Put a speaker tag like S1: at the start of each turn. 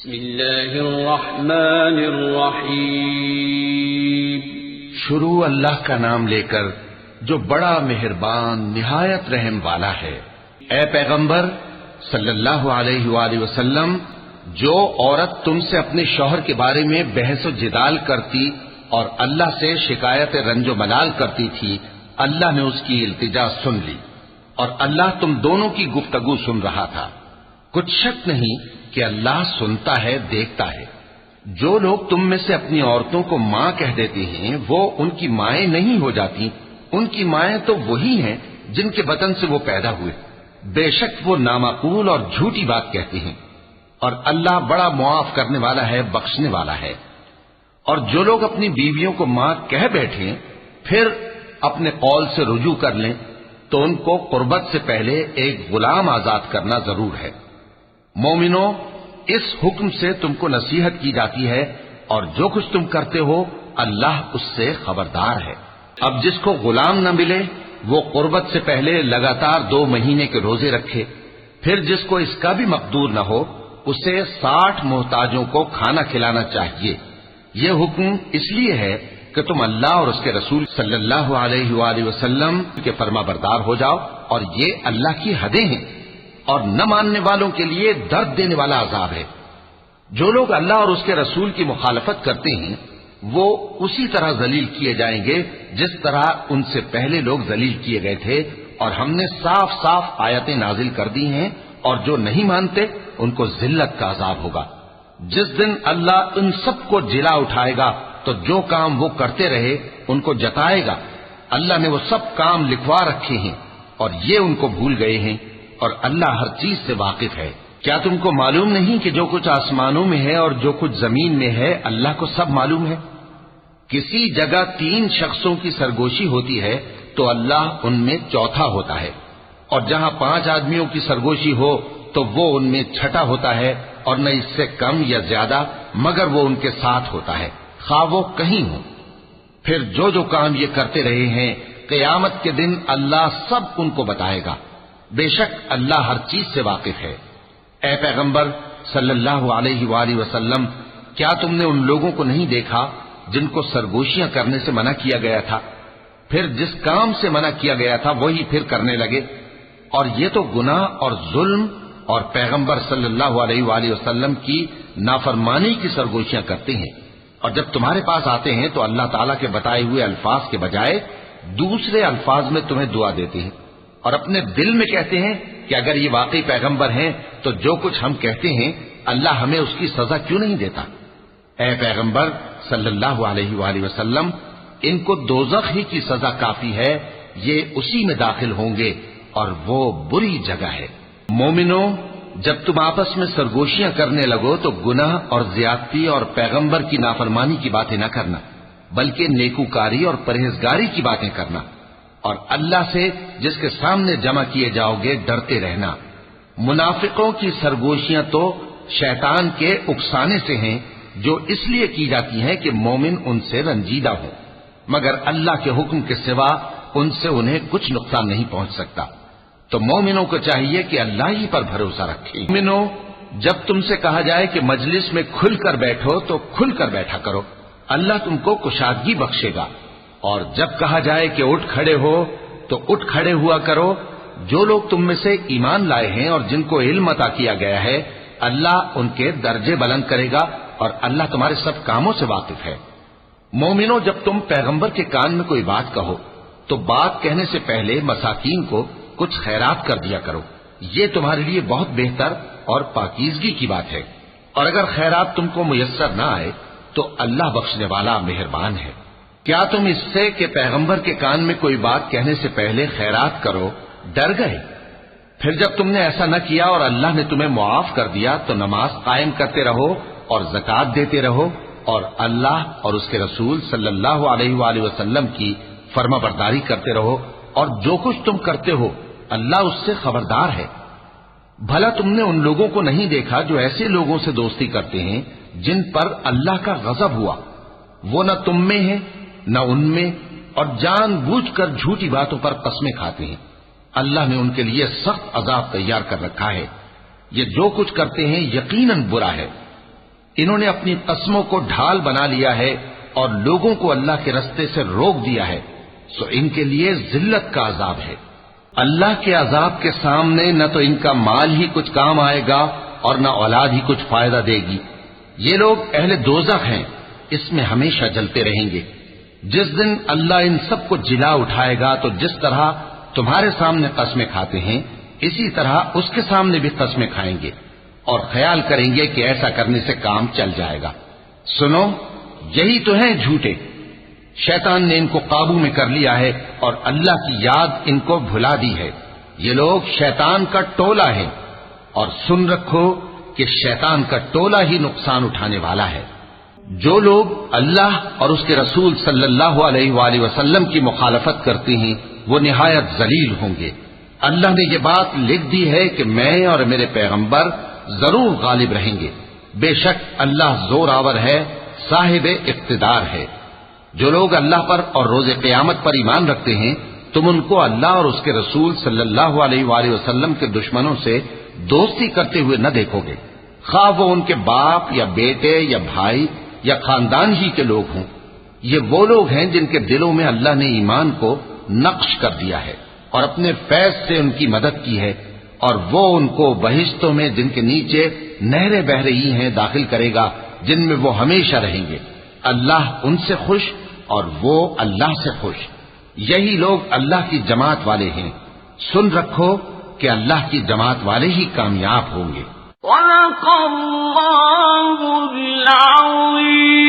S1: بسم اللہ الرحمن الرحیم۔
S2: شروع اللہ کا نام لے کر جو بڑا مہربان نہایت رحم والا ہے۔ اے پیغمبر صلی اللہ علیہ وآلہ وسلم، جو عورت تم سے اپنے شوہر کے بارے میں بحث و جدال کرتی اور اللہ سے شکایت رنج و ملال کرتی تھی، اللہ نے اس کی التجا سن لی اور اللہ تم دونوں کی گفتگو سن رہا تھا۔ کچھ شک نہیں کہ اللہ سنتا ہے، دیکھتا ہے۔ جو لوگ تم میں سے اپنی عورتوں کو ماں کہہ دیتے ہیں وہ ان کی مائیں نہیں ہو جاتی، ان کی مائیں تو وہی ہیں جن کے بطن سے وہ پیدا ہوئے۔ بے شک وہ نامعقول اور جھوٹی بات کہتے ہیں، اور اللہ بڑا معاف کرنے والا ہے، بخشنے والا ہے۔ اور جو لوگ اپنی بیویوں کو ماں کہہ بیٹھیں پھر اپنے قول سے رجوع کر لیں تو ان کو قربت سے پہلے ایک غلام آزاد کرنا ضرور ہے۔ مومنو، اس حکم سے تم کو نصیحت کی جاتی ہے اور جو کچھ تم کرتے ہو اللہ اس سے خبردار ہے۔ اب جس کو غلام نہ ملے وہ قربت سے پہلے لگاتار 2 مہینے کے روزے رکھے، پھر جس کو اس کا بھی مقدور نہ ہو اسے 60 محتاجوں کو کھانا کھلانا چاہیے۔ یہ حکم اس لیے ہے کہ تم اللہ اور اس کے رسول صلی اللہ علیہ وآلہ وسلم کے فرما بردار ہو جاؤ، اور یہ اللہ کی حدیں ہیں اور نہ ماننے والوں کے لیے درد دینے والا عذاب ہے۔ جو لوگ اللہ اور اس کے رسول کی مخالفت کرتے ہیں وہ اسی طرح ذلیل کیے جائیں گے جس طرح ان سے پہلے لوگ ذلیل کیے گئے تھے، اور ہم نے صاف صاف آیتیں نازل کر دی ہیں، اور جو نہیں مانتے ان کو ذلت کا عذاب ہوگا۔ جس دن اللہ ان سب کو جلا اٹھائے گا تو جو کام وہ کرتے رہے ان کو جتائے گا۔ اللہ نے وہ سب کام لکھوا رکھے ہیں اور یہ ان کو بھول گئے ہیں، اور اللہ ہر چیز سے واقف ہے۔ کیا تم کو معلوم نہیں کہ جو کچھ آسمانوں میں ہے اور جو کچھ زمین میں ہے اللہ کو سب معلوم ہے؟ کسی جگہ 3 شخصوں کی سرگوشی ہوتی ہے تو اللہ ان میں چوتھا ہوتا ہے، اور جہاں 5 آدمیوں کی سرگوشی ہو تو وہ ان میں چھٹا ہوتا ہے، اور نہ اس سے کم یا زیادہ مگر وہ ان کے ساتھ ہوتا ہے، خواہ وہ کہیں ہو۔ پھر جو جو کام یہ کرتے رہے ہیں قیامت کے دن اللہ سب ان کو بتائے گا۔ بے شک اللہ ہر چیز سے واقف ہے۔ اے پیغمبر صلی اللہ علیہ وآلہ وسلم، کیا تم نے ان لوگوں کو نہیں دیکھا جن کو سرگوشیاں کرنے سے منع کیا گیا تھا، پھر جس کام سے منع کیا گیا تھا وہی پھر کرنے لگے؟ اور یہ تو گناہ اور ظلم اور پیغمبر صلی اللہ علیہ وآلہ وسلم کی نافرمانی کی سرگوشیاں کرتے ہیں، اور جب تمہارے پاس آتے ہیں تو اللہ تعالیٰ کے بتائے ہوئے الفاظ کے بجائے دوسرے الفاظ میں تمہیں دعا دیتے ہیں، اور اپنے دل میں کہتے ہیں کہ اگر یہ واقعی پیغمبر ہیں تو جو کچھ ہم کہتے ہیں اللہ ہمیں اس کی سزا کیوں نہیں دیتا؟ اے پیغمبر صلی اللہ علیہ وآلہ وسلم، ان کو دوزخ ہی کی سزا کافی ہے، یہ اسی میں داخل ہوں گے اور وہ بری جگہ ہے۔ مومنو، جب تم آپس میں سرگوشیاں کرنے لگو تو گناہ اور زیادتی اور پیغمبر کی نافرمانی کی باتیں نہ کرنا، بلکہ نیکوکاری اور پرہیزگاری کی باتیں کرنا، اور اللہ سے جس کے سامنے جمع کیے جاؤ گے ڈرتے رہنا۔ منافقوں کی سرگوشیاں تو شیطان کے اکسانے سے ہیں، جو اس لیے کی جاتی ہیں کہ مومن ان سے رنجیدہ ہو، مگر اللہ کے حکم کے سوا ان سے انہیں کچھ نقصان نہیں پہنچ سکتا۔ تو مومنوں کو چاہیے کہ اللہ ہی پر بھروسہ رکھیں۔ مومنوں، جب تم سے کہا جائے کہ مجلس میں کھل کر بیٹھو تو کھل کر بیٹھا کرو، اللہ تم کو کشادگی بخشے گا، اور جب کہا جائے کہ اٹھ کھڑے ہو تو اٹھ کھڑے ہوا کرو۔ جو لوگ تم میں سے ایمان لائے ہیں اور جن کو علم عطا کیا گیا ہے اللہ ان کے درجے بلند کرے گا، اور اللہ تمہارے سب کاموں سے واقف ہے۔ مومنوں، جب تم پیغمبر کے کان میں کوئی بات کہو تو بات کہنے سے پہلے مساکین کو کچھ خیرات کر دیا کرو، یہ تمہارے لیے بہت بہتر اور پاکیزگی کی بات ہے، اور اگر خیرات تم کو میسر نہ آئے تو اللہ بخشنے والا مہربان ہے۔ کیا تم اس سے کہ پیغمبر کے کان میں کوئی بات کہنے سے پہلے خیرات کرو ڈر گئے؟ پھر جب تم نے ایسا نہ کیا اور اللہ نے تمہیں معاف کر دیا تو نماز قائم کرتے رہو اور زکوٰۃ دیتے رہو، اور اللہ اور اس کے رسول صلی اللہ علیہ وآلہ وسلم کی فرما برداری کرتے رہو، اور جو کچھ تم کرتے ہو اللہ اس سے خبردار ہے۔ بھلا تم نے ان لوگوں کو نہیں دیکھا جو ایسے لوگوں سے دوستی کرتے ہیں جن پر اللہ کا غضب ہوا؟ وہ نہ تم میں ہیں نہ ان میں، اور جان بوجھ کر جھوٹی باتوں پر قسمیں کھاتے ہیں۔ اللہ نے ان کے لیے سخت عذاب تیار کر رکھا ہے۔ یہ جو کچھ کرتے ہیں یقیناً برا ہے۔ انہوں نے اپنی قسموں کو ڈھال بنا لیا ہے اور لوگوں کو اللہ کے رستے سے روک دیا ہے، سو ان کے لیے ذلت کا عذاب ہے۔ اللہ کے عذاب کے سامنے نہ تو ان کا مال ہی کچھ کام آئے گا اور نہ اولاد ہی کچھ فائدہ دے گی۔ یہ لوگ اہل دوزخ ہیں، اس میں ہمیشہ جلتے رہیں گے۔ جس دن اللہ ان سب کو جلا اٹھائے گا تو جس طرح تمہارے سامنے قسمیں کھاتے ہیں اسی طرح اس کے سامنے بھی قسمیں کھائیں گے اور خیال کریں گے کہ ایسا کرنے سے کام چل جائے گا۔ سنو، یہی تو ہیں جھوٹے۔ شیطان نے ان کو قابو میں کر لیا ہے اور اللہ کی یاد ان کو بھلا دی ہے۔ یہ لوگ شیطان کا ٹولہ ہے، اور سن رکھو کہ شیطان کا ٹولہ ہی نقصان اٹھانے والا ہے۔ جو لوگ اللہ اور اس کے رسول صلی اللہ علیہ وآلہ وسلم کی مخالفت کرتے ہیں وہ نہایت ذلیل ہوں گے۔ اللہ نے یہ بات لکھ دی ہے کہ میں اور میرے پیغمبر ضرور غالب رہیں گے۔ بے شک اللہ زور آور ہے، صاحب اقتدار ہے۔ جو لوگ اللہ پر اور روز قیامت پر ایمان رکھتے ہیں تم ان کو اللہ اور اس کے رسول صلی اللہ علیہ وآلہ وسلم کے دشمنوں سے دوستی کرتے ہوئے نہ دیکھو گے، خواہ وہ ان کے باپ یا بیٹے یا بھائی یا خاندان ہی کے لوگ ہوں۔ یہ وہ لوگ ہیں جن کے دلوں میں اللہ نے ایمان کو نقش کر دیا ہے اور اپنے فیض سے ان کی مدد کی ہے، اور وہ ان کو بہشتوں میں جن کے نیچے نہریں بہ رہی ہیں داخل کرے گا، جن میں وہ ہمیشہ رہیں گے۔ اللہ ان سے خوش اور وہ اللہ سے خوش۔ یہی لوگ اللہ کی جماعت والے ہیں۔ سن رکھو کہ اللہ کی جماعت والے ہی کامیاب ہوں گے۔
S3: صدق اللہ العظیم۔